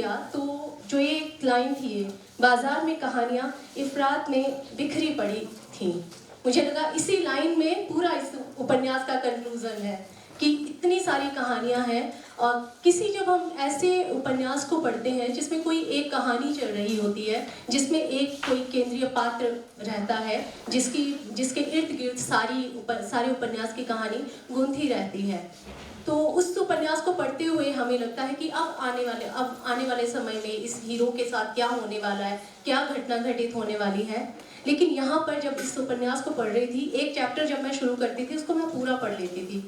तो जो एक लाइन थी, बाजार में कहानियाँ इफरात में बिखरी पड़ी थीं, मुझे लगा इसी लाइन में पूरा इस उपन्यास का कंक्लूजन है कि इतनी सारी कहानियाँ हैं। और जब हम ऐसे उपन्यास को पढ़ते हैं जिसमें कोई एक कहानी चल रही होती है, जिसमें एक कोई केंद्रीय पात्र रहता है, जिसके इर्द गिर्द सारे उपन्यास की कहानी गूंथी रहती है, तो उस उपन्यास को पढ़ते हुए हमें लगता है कि अब आने वाले समय में इस हीरो के साथ क्या होने वाला है, क्या घटना घटित होने वाली है। लेकिन यहाँ पर जब इस उपन्यास को पढ़ रही थी, एक चैप्टर जब मैं शुरू करती थी उसको मैं पूरा पढ़ लेती थी।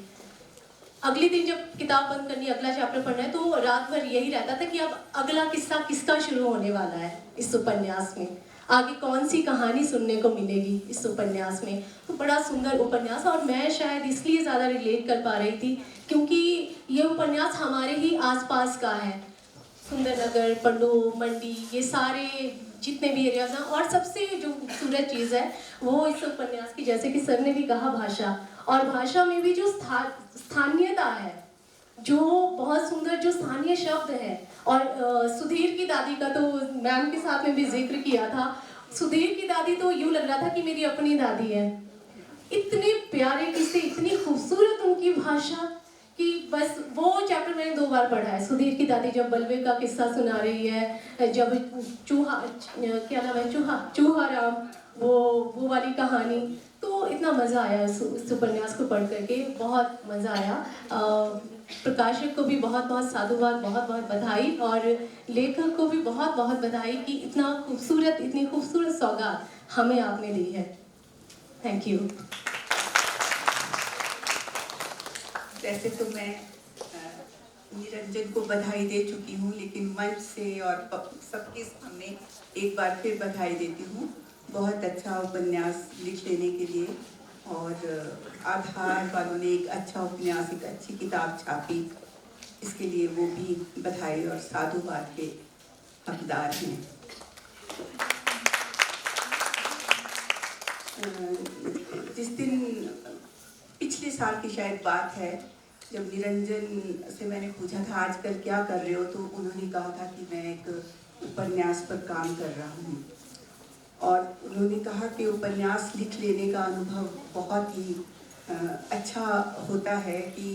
अगले दिन जब किताब बंद करनी, अगला चैप्टर पढ़ना है, तो रात भर यही रहता था कि अब अगला किस्सा किसका शुरू होने वाला है इस उपन्यास में, आगे कौन सी कहानी सुनने को मिलेगी इस उपन्यास में। तो बड़ा सुंदर उपन्यास, और मैं शायद इसलिए ज़्यादा रिलेट कर पा रही थी क्योंकि ये उपन्यास हमारे ही आसपास का है। सुंदरनगर, पंडो, मंडी, ये सारे जितने भी एरियाज हैं। और सबसे जो खूबसूरत चीज़ है वो इस उपन्यास की, जैसे कि सर ने भी कहा, भाषा, और भाषा में भी जो स्थानीयता है, जो बहुत सुंदर जो स्थानीय शब्द है। और सुधीर की दादी का तो मैम के साथ में भी जिक्र किया था। सुधीर की दादी तो यूँ लग रहा था कि मेरी अपनी दादी है। इतने प्यारे किस्से, इतनी खूबसूरत उनकी भाषा कि बस वो चैप्टर मैंने 2 बार पढ़ा है। सुधीर की दादी जब बलवे का किस्सा सुना रही है, जब क्या नाम है, चूहा राम, वो वाली कहानी, तो इतना मज़ा आया इस उपन्यास को पढ़ करके, बहुत मज़ा आया। प्रकाशक को भी बहुत बहुत साधुवाद, बहुत बहुत बधाई, और लेखक को भी बहुत बहुत बधाई कि इतनी खूबसूरत सौगात हमें आपने दी है। Thank you. वैसे तो मैं निरंजन को बधाई दे चुकी हूँ, लेकिन मंच से और सबके सामने एक बार फिर बधाई देती हूँ। बहुत अच्छा उपन्यास लिख लेने के लिए, और आधार वालों ने एक अच्छा उपन्यास, एक अच्छी किताब छापी, इसके लिए वो भी बधाई और साधुवाद के हकदार हैं। जिस दिन पिछले साल की शायद बात है, जब निरंजन से मैंने पूछा था आजकल क्या कर रहे हो, तो उन्होंने कहा था कि मैं एक उपन्यास पर काम कर रहा हूँ। और उन्होंने कहा कि उपन्यास लिख लेने का अनुभव बहुत ही अच्छा होता है कि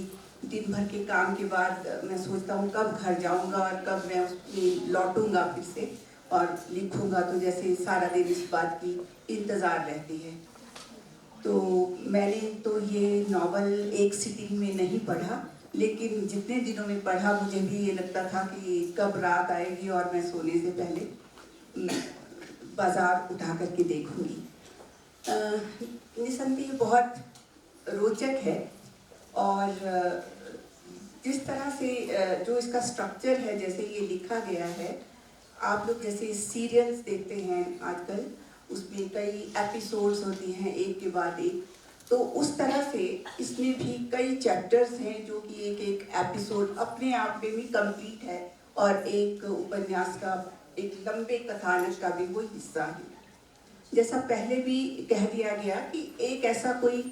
दिन भर के काम के बाद मैं सोचता हूँ कब घर जाऊँगा और कब मैं उसमें लौटूंगा फिर से और लिखूँगा, तो जैसे सारा दिन इस बात की इंतज़ार रहती है। तो मैंने तो ये नावल एक सिटिंग में नहीं पढ़ा, लेकिन जितने दिनों में पढ़ा मुझे भी ये लगता था कि कब रात आएगी और मैं सोने से पहले बाजार उठा करके देखूंगी। निसंदेह बहुत रोचक है, और जिस तरह से जो इसका स्ट्रक्चर है, जैसे ये लिखा गया है, आप लोग जैसे सीरियल्स देखते हैं आजकल, उसमें कई एपिसोड्स होती हैं एक के बाद एक, तो उस तरह से इसमें भी कई चैप्टर्स हैं जो कि एक एक एपिसोड अपने आप में भी कंप्लीट है, और एक उपन्यास का, एक लंबे कथानक का भी वो हिस्सा है। जैसा पहले भी कह दिया गया कि एक ऐसा कोई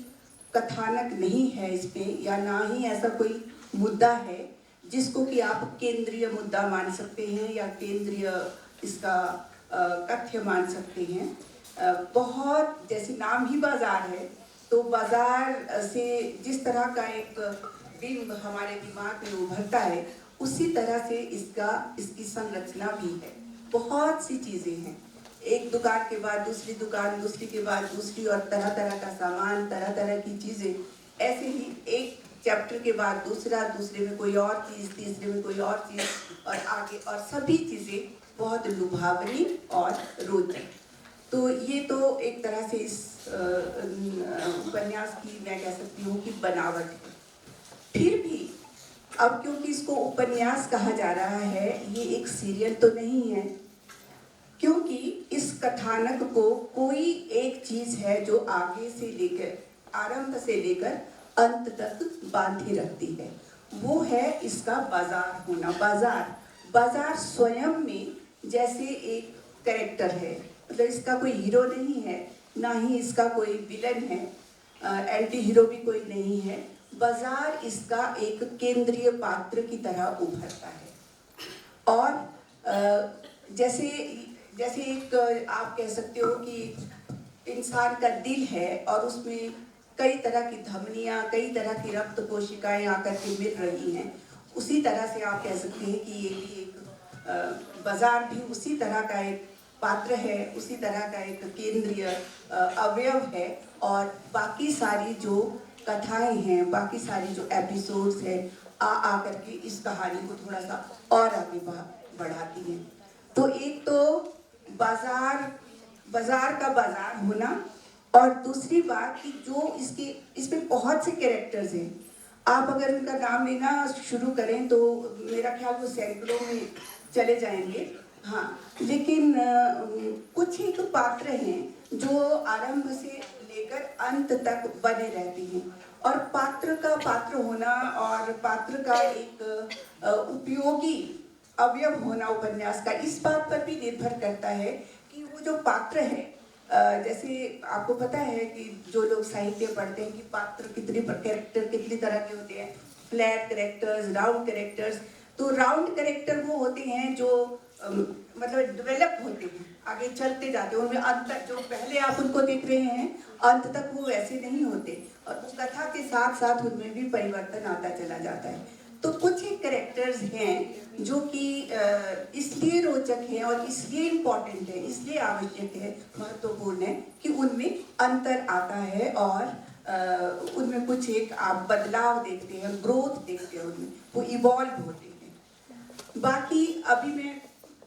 कथानक नहीं है इसमें, या ना ही ऐसा कोई मुद्दा है जिसको कि आप केंद्रीय मुद्दा मान सकते हैं या केंद्रीय इसका तथ्य मान सकते हैं। बहुत, जैसे नाम ही बाजार है, तो बाजार से जिस तरह का एक बिंब हमारे दिमाग में उभरता है, उसी तरह से इसकी संरचना भी है। बहुत सी चीज़ें हैं, एक दुकान के बाद दूसरी दुकान, दूसरी के बाद दूसरी, और तरह तरह का सामान, तरह तरह की चीज़ें, ऐसे ही एक चैप्टर के बाद दूसरा, दूसरे में कोई और चीज़, तीसरे में कोई और चीज़, और आगे, और सभी चीज़ें बहुत लुभावनी और रोचक। तो ये तो एक तरह से इस उपन्यास की मैं कह सकती हूँ कि बनावट है। फिर भी अब क्योंकि इसको उपन्यास कहा जा रहा है, ये एक सीरियल तो नहीं है, क्योंकि इस कथानक को कोई एक चीज़ है जो आगे से लेकर, आरंभ से लेकर अंत तक बांधे रखती है, वो है इसका बाजार होना। बाजार स्वयं में जैसे एक कैरेक्टर है, मतलब इसका कोई हीरो नहीं है, ना ही इसका कोई विलन है, एंटी हीरो भी कोई नहीं है। बाजार इसका एक केंद्रीय पात्र की तरह उभरता है, और जैसे जैसे एक आप कह सकते हो कि इंसान का दिल है और उसमें कई तरह की धमनियाँ, कई तरह की रक्त कोशिकाएं आकर के मिल रही हैं, उसी तरह से आप कह सकते हैं कि ये भी एक बाजार भी उसी तरह का एक पात्र है, उसी तरह का एक केंद्रीय अवयव है। और बाकी सारी जो कथाएं हैं, बाकी सारी जो एपिसोड्स हैं, आ करके इस कहानी को थोड़ा सा और आगे बढ़ाती हैं। तो एक तो बाजार का बाजार होना, और दूसरी बात कि जो इसमें बहुत से कैरेक्टर्स हैं, आप अगर उनका नाम लेना शुरू करें तो मेरा ख्याल वो सैकड़ों में चले जाएंगे। हाँ, लेकिन कुछ ही तो पात्र हैं जो आरंभ से लेकर अंत तक बने रहते हैं, और पात्र का पात्र होना और पात्र का एक उपयोगी अवयव होना उपन्यास का इस बात पर भी निर्भर करता है कि वो जो पात्र है, जैसे आपको पता है कि जो लोग साहित्य पढ़ते हैं कि पात्र कैरेक्टर कितनी तरह के होते हैं, फ्लैट कैरेक्टर्स, राउंड कैरेक्टर्स। तो राउंड कैरेक्टर वो होते हैं जो मतलब डेवलप होते हैं, आगे चलते जाते हैं, उनमें अंत तक जो पहले आप उनको देख रहे हैं अंत तक वो वैसे नहीं होते, और उस कथा के साथ साथ उनमें भी परिवर्तन आता चला जाता है। तो कुछ ही कैरेक्टर्स हैं जो कि इसलिए रोचक हैं और इसलिए इम्पोर्टेंट है, इसलिए आवश्यक है, महत्वपूर्ण है कि उनमें अंतर आता है और उनमें कुछ एक आप बदलाव देखते हैं, ग्रोथ देखते हैं, उनमें वो इवॉल्व होते हैं। बाकी अभी मैं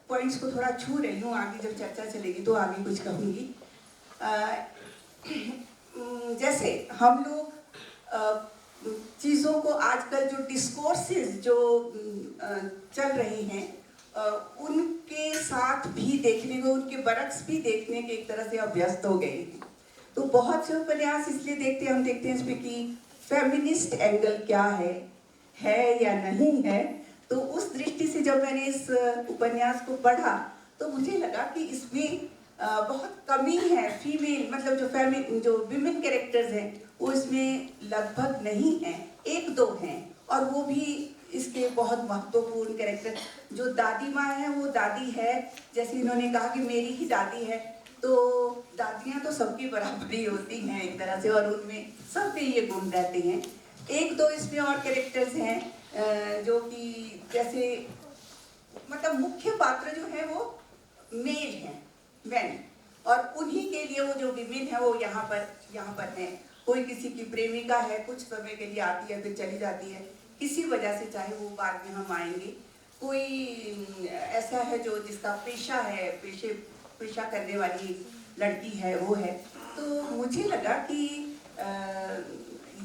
पॉइंट्स को थोड़ा छू रही हूँ, आगे जब चर्चा चलेगी तो आगे कुछ कहूँगी। जैसे हम लोग चीज़ों को आजकल जो डिस्कोर्सेस जो चल रही हैं उनके साथ भी देखने को, उनके बरक्स भी देखने के एक तरह से अभ्यस्त हो गए हैं। तो बहुत से उपन्यास इसलिए हम देखते हैं इसमें कि फेमिनिस्ट एंगल क्या है या नहीं है। तो उस दृष्टि से जब मैंने इस उपन्यास को पढ़ा तो मुझे लगा कि इसमें बहुत कमी है फीमेल, मतलब जो विमेन कैरेक्टर्स हैं वो इसमें लगभग नहीं हैं, एक दो हैं, और वो भी इसके बहुत महत्वपूर्ण कैरेक्टर। जो दादी माँ है वो दादी है, जैसे इन्होंने कहा कि मेरी ही दादी है, तो दादियाँ तो सबकी बराबरी होती हैं एक तरह से, और उनमें सब में ये गुण रहते हैं। एक दो इसमें और कैरेक्टर्स हैं जो कि जैसे मतलब मुख्य पात्र जो है वो मेल हैं, मैन, और उन्हीं के लिए वो जो विमेन है वो यहाँ पर है। कोई किसी की प्रेमिका है, कुछ समय के लिए आती है फिर चली जाती है किसी वजह से, चाहे वो बाद में हम आएंगे। कोई ऐसा है जो जिसका पेशा है, पेशा करने वाली लड़की है वो है। तो मुझे लगा कि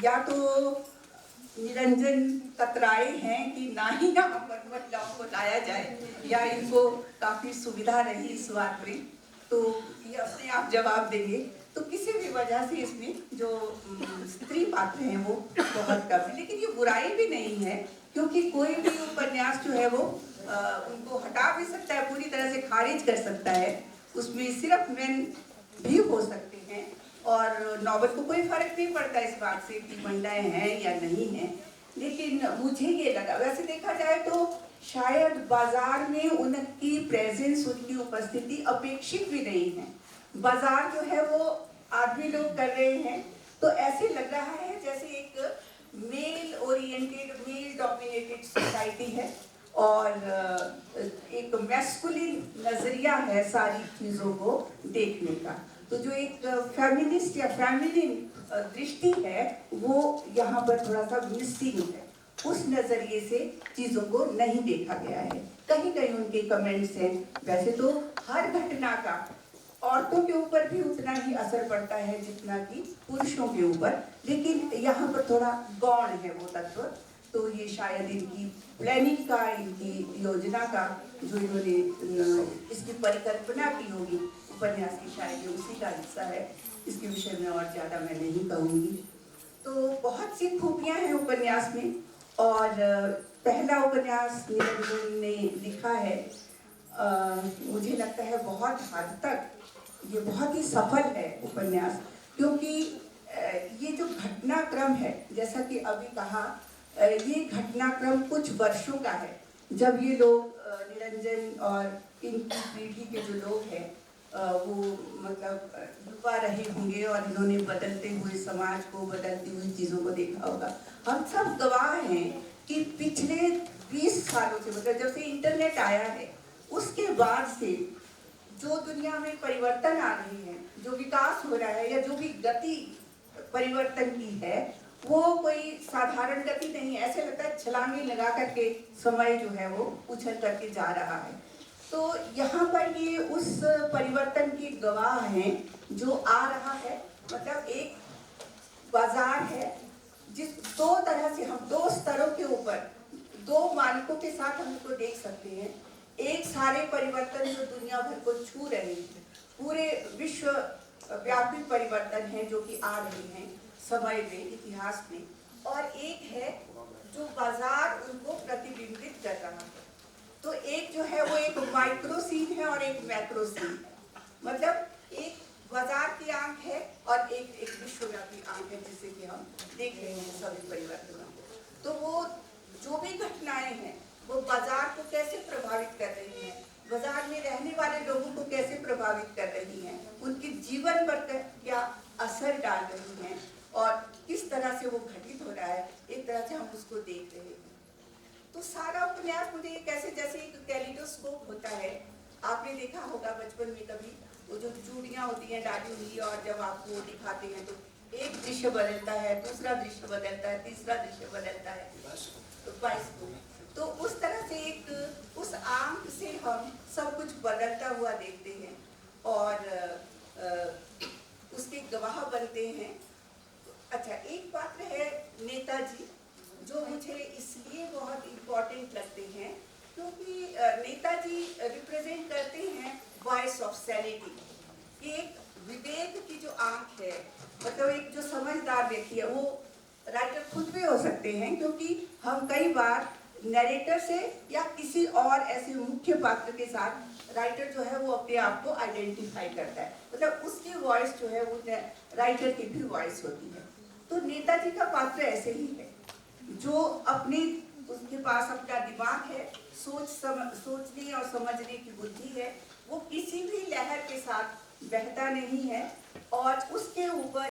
या तो निरंजन कतराए हैं कि ना ही यहाँ पर महिलाओं को लाया जाए, या इनको काफ़ी सुविधा रही इस बात में, तो ये अपने आप जवाब देंगे। तो किसी भी वजह से इसमें जो स्त्री पात्र हैं वो बहुत कम है, लेकिन ये बुराई भी नहीं है, क्योंकि कोई भी उपन्यास जो है वो उनको हटा भी सकता है, पूरी तरह से खारिज कर सकता है। उसमें सिर्फ मेन भी हो सकते हैं, और नॉवल को कोई फर्क नहीं पड़ता इस बात से कि महिलाएं हैं या नहीं हैं। लेकिन मुझे ये लगा, वैसे देखा जाए तो शायद बाजार में उनकी प्रेजेंस, उनकी उपस्थिति अपेक्षित भी नहीं है। बाजार जो है वो आदमी लोग कर रहे हैं, तो ऐसे लग रहा है जैसे एक mail oriented, male dominated society है, और एक मैस्कुलिन नजरिया है सारी चीज़ों को देखने का। तो जो एक फेमिनिस्ट या फेमिनिन दृष्टि है वो यहाँ पर थोड़ा सा मिसिंग है, उस नजरिए से चीज़ों को नहीं देखा गया है। कहीं कहीं उनके कमेंट्स हैं, वैसे तो हर घटना का औरतों के ऊपर भी उतना ही असर पड़ता है जितना कि पुरुषों के ऊपर, लेकिन यहाँ पर थोड़ा गौण है वो तत्व। तो ये शायद इनकी प्लानिंग का, इनकी योजना का, जो इन्होंने इसकी परिकल्पना की होगी उपन्यास की, शायद ये उसी का हिस्सा है। इसके विषय में और ज़्यादा मैं नहीं कहूँगी। तो बहुत सी खूबियाँ हैं उपन्यास में, और पहला उपन्यास निरंजन ने लिखा है, मुझे लगता है बहुत हद तक ये बहुत ही सफल है उपन्यास, क्योंकि ये जो घटनाक्रम है, जैसा कि अभी कहा, ये घटनाक्रम कुछ वर्षों का है। जब ये लोग निरंजन और इनकी पीढ़ी के जो लोग हैं वो मतलब युवा रहे होंगे और इन्होंने बदलते हुए समाज को, बदलती हुई चीज़ों को देखा होगा। हम सब गवाह हैं कि पिछले 20 सालों से, मतलब जब से इंटरनेट आया है उसके बाद से जो दुनिया में परिवर्तन आ रहे हैं, जो विकास हो रहा है या जो भी गति परिवर्तन की है, वो कोई साधारण गति नहीं है। ऐसे लगता है छलांगे लगा करके समय जो है वो उछल करके जा रहा है। तो यहाँ पर ये उस परिवर्तन की गवाह हैं जो आ रहा है। मतलब एक बाजार है जिस दो तरह से, हम दो स्तरों के ऊपर दो मानकों के साथ हम इसको देख सकते हैं। एक सारे परिवर्तन जो दुनिया भर को छू रहे हैं, पूरे विश्व व्यापी परिवर्तन है जो कि आ रहे हैं समय में, इतिहास में, और एक है जो बाजार उनको प्रतिबिंबित कर रहा है। तो एक जो है वो एक माइक्रो सीन है और एक मैक्रो सीन है। मतलब एक बाजार की आंख है और एक विश्वव्यापी आंख है जिसे कि हम देख रहे हैं सभी परिवर्तनों को। तो वो जो भी घटनाएं हैं वो बाजार को कैसे प्रभावित कर रही हैं, बाजार में रहने वाले लोगों को कैसे प्रभावित कर रही हैं, उनके जीवन पर क्या असर डाल रही हैं और किस तरह से वो घटित हो रहा है, एक तरह से हम उसको देख रहे हैं। तो सारा उपन्यास मुझे कैसे जैसे एक कैलिडोस्कोप होता है। आपने देखा होगा बचपन में कभी वो जो चूड़ियाँ होती हैं डाली हुई, और जब आप वो दिखाते हैं तो एक दृश्य बदलता है, दूसरा दृश्य बदलता है, तीसरा दृश्य बदलता है, तो 22 को। तो उस तरह से एक उस आंख से हम सब कुछ बदलता हुआ देखते हैं और उसके गवाह बनते हैं। अच्छा, एक पात्र है नेताजी जो मुझे इसलिए बहुत इम्पोर्टेंट लगते हैं क्योंकि नेताजी रिप्रेजेंट करते हैं वॉइस ऑफ सैनिटी। एक विवेक की जो आंख है, मतलब एक जो समझदार व्यक्ति है, वो राइटर खुद भी हो सकते हैं क्योंकि हम कई बार नरेटर से या किसी और ऐसे मुख्य पात्र के साथ राइटर जो है वो अपने आप को आइडेंटिफाई करता है, मतलब उसकी वॉइस जो है वो राइटर की भी वॉइस होती है। तो नेताजी का पात्र ऐसे ही है जो अपने, उसके पास अपना दिमाग है, सोचने और समझने की बुद्धि है, वो किसी भी लहर के साथ बहता नहीं है और उसके ऊपर